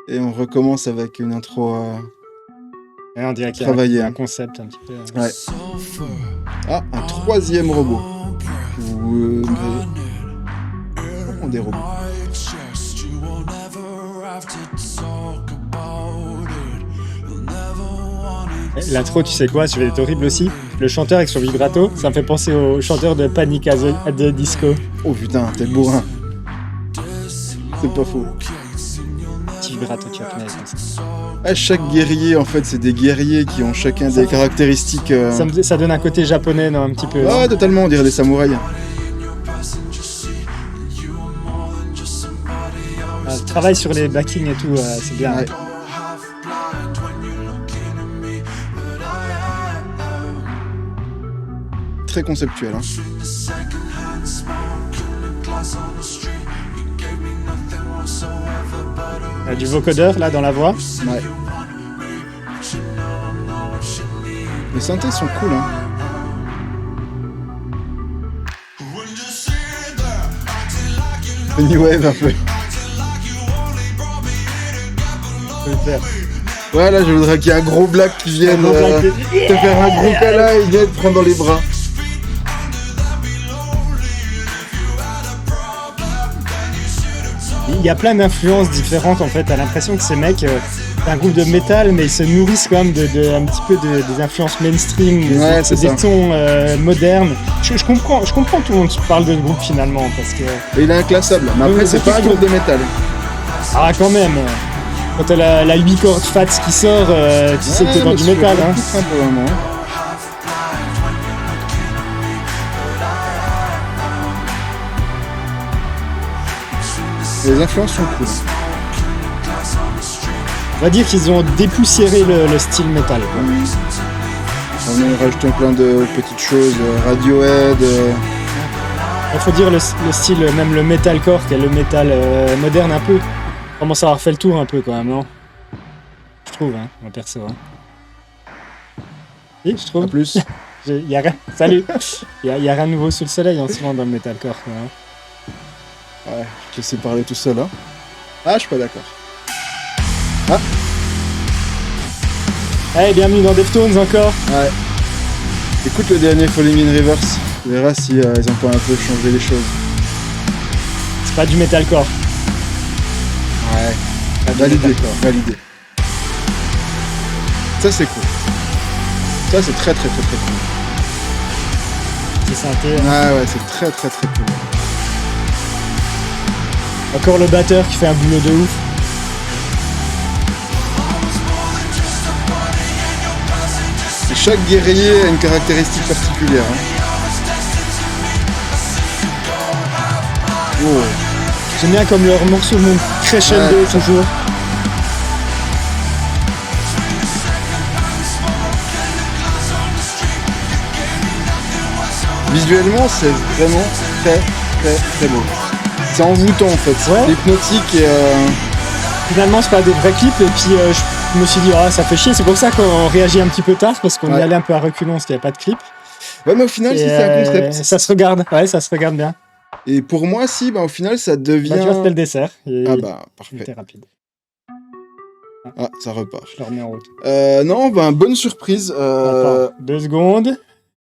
Et on recommence avec une intro Ouais, on dirait qu'il y travaillée. a un concept un petit peu. Ouais. Ah, un troisième robot. On des robots. L'intro, tu sais quoi, je vais être horrible aussi. Le chanteur avec son vibrato, ça me fait penser au chanteur de Panic at the Disco. Oh putain, t'es bourrin. C'est pas faux. Petit vibrato, tu vas connaître comme ça. Ah, chaque guerrier, en fait, c'est des guerriers qui ont chacun des caractéristiques. Ça donne un côté japonais, non, un petit peu. Ah, totalement, on dirait des samouraïs. Le travail sur les backings et tout, c'est bien. Ouais. Très conceptuel. Hein. Du vocodeur là dans la voix. Ouais. Les synthés sont cool. Hein. New Wave un peu. Faut le faire. Ouais, là, je voudrais qu'il y ait un gros black qui vienne te faire un gros câlin et vienne te prendre dans les bras. Il y a plein d'influences différentes en fait. T'as l'impression que ces mecs, c'est un groupe de métal, mais ils se nourrissent quand même un petit peu des influences mainstream, Ouais, des tons modernes. Je comprends tout le monde qui parle de ce groupe finalement parce que. Et il est inclassable. Mais après, c'est pas un groupe de métal. Ah quand même. Quand t'as la 8 cordes Fats qui sort, tu sais que t'es dans du métal. Hein. Les influences sont cool. On va dire qu'ils ont dépoussiéré le style métal. On a rajouté plein de petites choses, Radiohead. Il faut dire le style, même le metalcore, qui est le métal moderne un peu, commence à avoir fait le tour un peu quand même, non? Je trouve, hein, moi perso. Hein. Oui, je trouve. En plus. Y a rien. Salut. Y a rien de nouveau sous le soleil en ce moment dans le metalcore. Quoi, hein. Ouais, je te laisse parler tout seul. Hein. Ah, je suis pas d'accord. Ah. Hey, bienvenue dans Deftones encore. Ouais. Écoute le dernier Falling in Reverse. Tu verras si ils ont pas un peu changé les choses. C'est pas du metalcore. Ouais. Validé. Ça c'est cool. Ça c'est très cool. C'est synthé. Ouais, c'est très cool. Encore le batteur qui fait un boulot de ouf. Et chaque guerrier a une caractéristique particulière. Hein. Oh. J'aime bien comme leur morceau monte crescendo toujours. Visuellement, c'est vraiment très beau. C'est envoûtant en fait, ouais. C'est hypnotique et Finalement c'est pas des vrais clips et puis je me suis dit ça fait chier, c'est pour ça qu'on réagit un petit peu tard parce qu'on y allait un peu à reculons parce qu'il n'y avait pas de clip. Ouais mais au final si c'est un concept. Ça se regarde, ça se regarde bien. Et pour moi si, au final ça devient... tu vois c'était le dessert. Parfait. C'était rapide. Ah ça repart. Je le remets en route. Non bonne surprise. Attends, 2 secondes.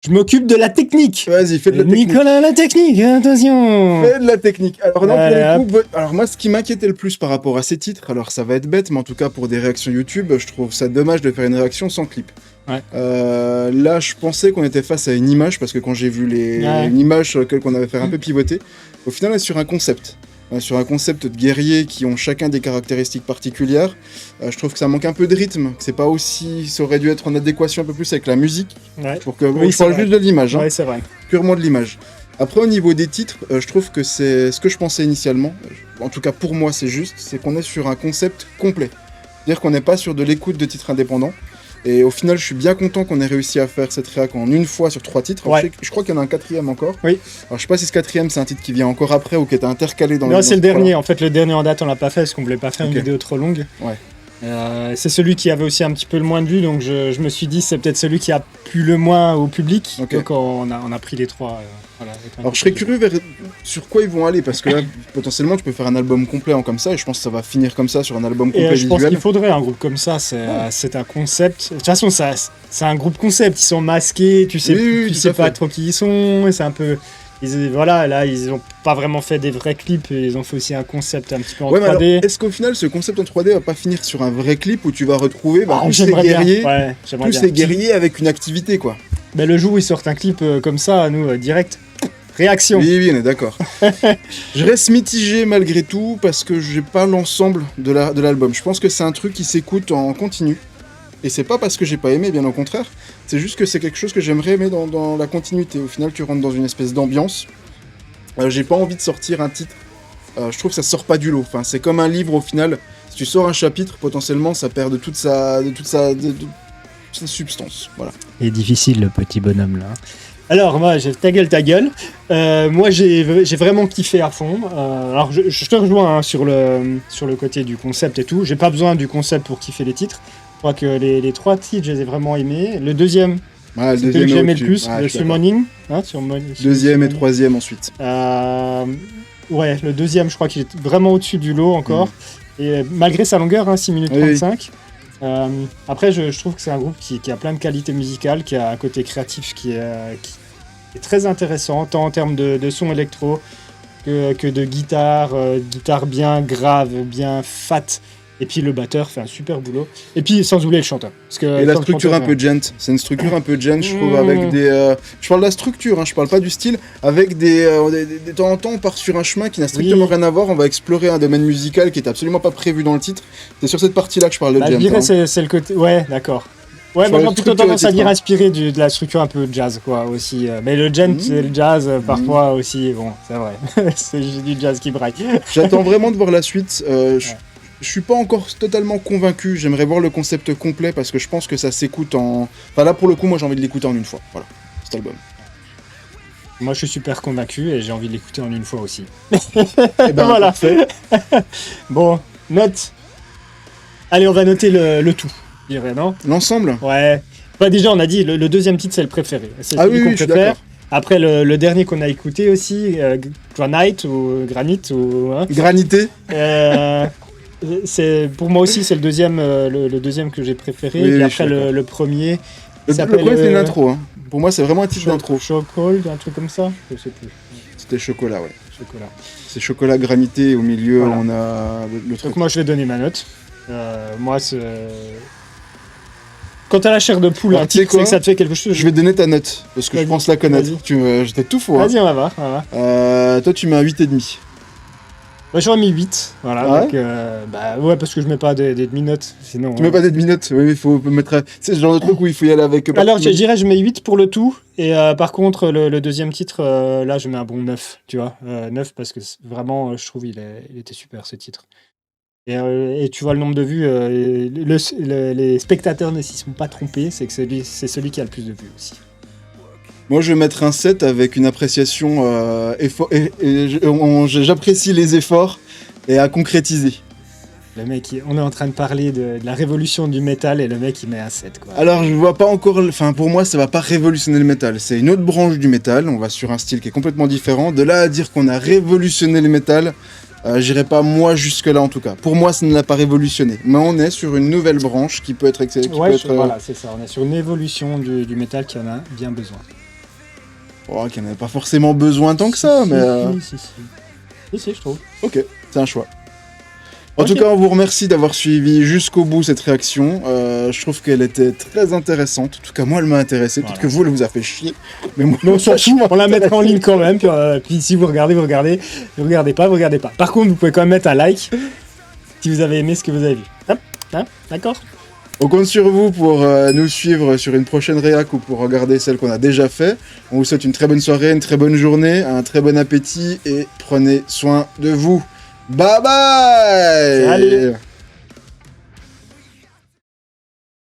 Je m'occupe de la technique. Vas-y, fais de la technique. Nicolas, la technique, attention. Fais de la technique. Alors non, pour le coup, alors moi, ce qui m'inquiétait le plus par rapport à ces titres, alors ça va être bête, mais en tout cas pour des réactions YouTube, je trouve ça dommage de faire une réaction sans clip. Ouais. Là, je pensais qu'on était face à une image, parce que quand j'ai vu une image sur laquelle on avait fait un peu pivoter, au final, on est sur un concept. Sur un concept de guerriers qui ont chacun des caractéristiques particulières. Je trouve que ça manque un peu de rythme, que c'est pas aussi... Ça aurait dû être en adéquation un peu plus avec la musique. Ouais. Pour que je parle juste de l'image. Ouais, c'est vrai. Purement de l'image. Après, au niveau des titres, je trouve que c'est ce que je pensais initialement. En tout cas, pour moi, c'est juste. C'est qu'on est sur un concept complet. C'est-à-dire qu'on n'est pas sur de l'écoute de titres indépendants. Et au final, je suis bien content qu'on ait réussi à faire cette réac en une fois sur 3 titres. Ouais. Je crois qu'il y en a un 4e encore. Oui. Alors, je sais pas si ce 4e, c'est un titre qui vient encore après ou qui est intercalé dans le... Non, c'est le dernier. En fait, le dernier en date, on l'a pas fait parce qu'on voulait pas faire une vidéo trop longue. Ouais. C'est celui qui avait aussi un petit peu le moins de vues, donc je me suis dit c'est peut-être celui qui a plu le moins au public. Okay. Donc on a pris les 3. Voilà, Alors je serais curieux sur quoi ils vont aller, parce que là, potentiellement, tu peux faire un album complet en comme ça, et je pense que ça va finir comme ça sur un album complet et je pense visuel. qu'il faudrait un groupe comme ça, c'est un concept. De toute façon, c'est un groupe concept, ils sont masqués, tu sais, tu sais pas trop qui ils sont, c'est un peu... voilà, là, ils ont pas vraiment fait des vrais clips, et ils ont fait aussi un concept un petit peu en 3D. Alors, est-ce qu'au final, ce concept en 3D va pas finir sur un vrai clip où tu vas retrouver tous les guerriers avec une activité, quoi. Mais le jour où ils sortent un clip comme ça, nous, direct, réaction. Oui, on est d'accord. Je reste mitigé malgré tout, parce que j'ai pas l'ensemble de l'album. Je pense que c'est un truc qui s'écoute en continu. Et c'est pas parce que j'ai pas aimé, bien au contraire. C'est juste que c'est quelque chose que j'aimerais aimer dans la continuité. Au final, tu rentres dans une espèce d'ambiance. J'ai pas envie de sortir un titre. Je trouve que ça sort pas du lot. Enfin, c'est comme un livre au final. Si tu sors un chapitre, potentiellement, ça perd de toute sa substance. Voilà. Il est difficile, le petit bonhomme là. Alors, moi, ta gueule. Moi, j'ai vraiment kiffé à fond. Alors, je te rejoins sur le côté du concept et tout. J'ai pas besoin du concept pour kiffer les titres. Je crois que les 3 titres, je les ai vraiment aimés. Le deuxième, le que j'ai aimé le plus, le Summoning. Deuxième et troisième ensuite. Ouais, le deuxième, je crois qu'il est vraiment au-dessus du lot encore. Et malgré sa longueur, 6 minutes 35. Après, je trouve que c'est un groupe qui a plein de qualités musicales, qui a un côté créatif qui est très intéressant, tant en termes de son électro que de guitare bien grave, bien fat. Et puis le batteur fait un super boulot. Et puis sans oublier le chanteur. Et la structure un peu gent. C'est une structure un peu gent, je trouve, avec des... Je parle de la structure, je parle pas du style. Avec de temps en temps, on part sur un chemin qui n'a strictement rien à voir. On va explorer un domaine musical qui est absolument pas prévu dans le titre. C'est sur cette partie-là que je parle de gent. Je dirais c'est le côté... Ouais, d'accord. Ouais, moi j'ai plutôt tendance à dire inspiré de la structure un peu jazz, quoi, aussi. Mais le gent, c'est le jazz, parfois aussi, bon, c'est vrai. C'est du jazz qui braille. J'attends vraiment de voir la suite. Je suis pas encore totalement convaincu, j'aimerais voir le concept complet parce que je pense que ça s'écoute en... Enfin là pour le coup, moi j'ai envie de l'écouter en une fois, voilà, cet album. Moi je suis super convaincu et j'ai envie de l'écouter en une fois aussi. Et ben voilà. Parfait. Bon, note. Allez, on va noter le tout, je dirais, non ? L'ensemble ? Ouais. Bah déjà on a dit, le deuxième titre c'est le préféré. C'est celui qu'on préfère. Après le dernier qu'on a écouté aussi, Granite ou Granite ou... Hein, Granité. Pour moi aussi c'est le deuxième que j'ai préféré. Et après le premier le premier c'est une intro Pour moi c'est vraiment un titre d'intro. Chocolat, un truc comme ça, je sais plus. C'était chocolat, ouais. C'est chocolat granité, au milieu voilà. On a le truc. Donc moi je vais donner ma note. Moi c'est... Quand t'as la chair de poule, un titre, c'est que ça te fait quelque chose. Je vais donner ta note, parce que je pense la connaître. J'étais tout faux. Vas-y, on va voir. Toi tu mets un 8,5. Moi j'aurais mis 8, voilà, donc, ouais, parce que je mets pas des demi-notes, sinon... Tu mets pas des demi-notes, oui, il faut mettre... C'est ce genre de truc où il faut y aller avec... Alors, je dirais, je mets 8 pour le tout, et par contre, le deuxième titre, là, je mets un bon 9, tu vois, 9, parce que vraiment, je trouve, il était super, ce titre. Et tu vois le nombre de vues, les spectateurs ne s'y sont pas trompés, c'est que c'est celui qui a le plus de vues aussi. Moi, je vais mettre un 7 avec une appréciation j'apprécie les efforts et à concrétiser. Le mec, on est en train de parler de la révolution du métal et le mec, il met un 7, quoi. Alors, je vois pas encore... Enfin, pour moi, ça va pas révolutionner le métal. C'est une autre branche du métal. On va sur un style qui est complètement différent. De là à dire qu'on a révolutionné le métal, j'irai pas moi jusque-là, en tout cas. Pour moi, ça ne l'a pas révolutionné. Mais on est sur une nouvelle branche qui peut être excellente. Voilà, c'est ça. On est sur une évolution du métal qui en a bien besoin. Oh, qui n'en avait pas forcément besoin tant que ça, mais... Si, je trouve. Ok, c'est un choix. En tout cas, on vous remercie d'avoir suivi jusqu'au bout cette réaction. Je trouve qu'elle était très intéressante. En tout cas, moi, elle m'a intéressé. Peut-être que vous, elle vous a fait chier. Mais moi, on s'en fout. On la mettra en ligne quand même. Puis si vous regardez, vous regardez. Vous regardez pas. Par contre, vous pouvez quand même mettre un like si vous avez aimé ce que vous avez vu. D'accord ? On compte sur vous pour nous suivre sur une prochaine réac ou pour regarder celle qu'on a déjà fait. On vous souhaite une très bonne soirée, une très bonne journée, un très bon appétit et prenez soin de vous. Bye bye. Salut.